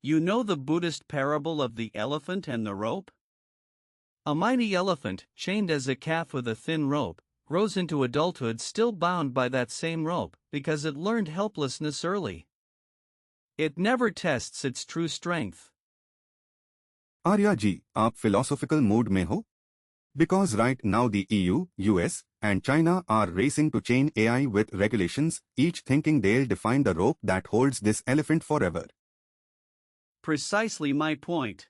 You know the Buddhist parable of the elephant and the rope? A mighty elephant, chained as a calf with a thin rope, grows into adulthood still bound by that same rope because it learned helplessness early. It never tests its true strength. Arya ji, आप philosophical mood में हो? Because right now the EU, US, and China are racing to chain AI with regulations, each thinking they'll define the rope that holds this elephant forever. Precisely my point.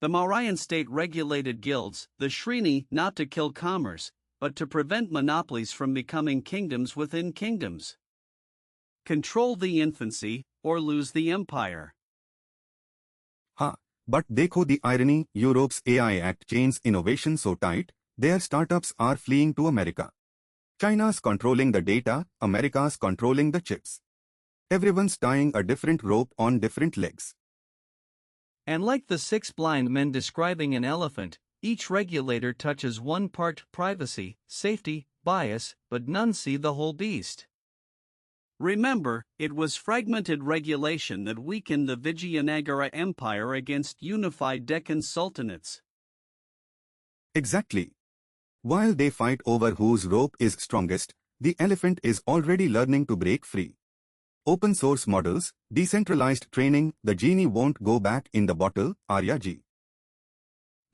The Mauryan state regulated guilds, the Shrine, not to kill commerce, but to prevent monopolies from becoming kingdoms within kingdoms. Control the infancy, or lose the empire. Ha! But dekho the irony, Europe's AI Act chains innovation so tight, their startups are fleeing to America. China's controlling the data, America's controlling the chips. Everyone's tying a different rope on different legs. And like the six blind men describing an elephant, each regulator touches one part: privacy, safety, bias, but none see the whole beast. Remember, it was fragmented regulation that weakened the Vijayanagara Empire against unified Deccan sultanates. Exactly. While they fight over whose rope is strongest, the elephant is already learning to break free. Open source models, decentralized training, the genie won't go back in the bottle, Arya ji.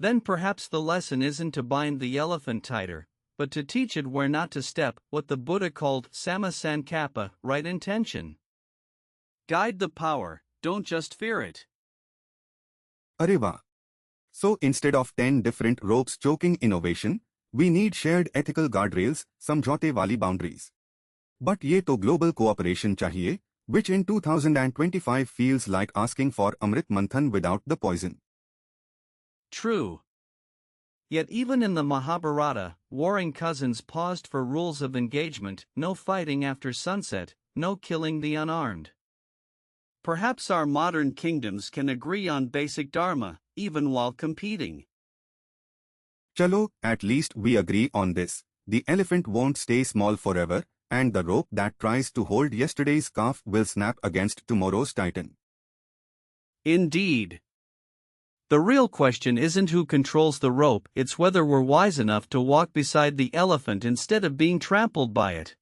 Then perhaps the lesson isn't to bind the elephant tighter, but to teach it where not to step, what the Buddha called Samma Sankappa, right intention. Guide the power, don't just fear it. Areva. So instead of 10 different ropes choking innovation, we need shared ethical guardrails, samjhote wali boundaries. But ye to global cooperation chahiye, which in 2025 feels like asking for Amrit Manthan without the poison. True. Yet even in the Mahabharata, warring cousins paused for rules of engagement: no fighting after sunset, no killing the unarmed. Perhaps our modern kingdoms can agree on basic dharma, even while competing. Chalo, at least we agree on this. The elephant won't stay small forever, and the rope that tries to hold yesterday's calf will snap against tomorrow's titan. Indeed. The real question isn't who controls the rope, it's whether we're wise enough to walk beside the elephant instead of being trampled by it.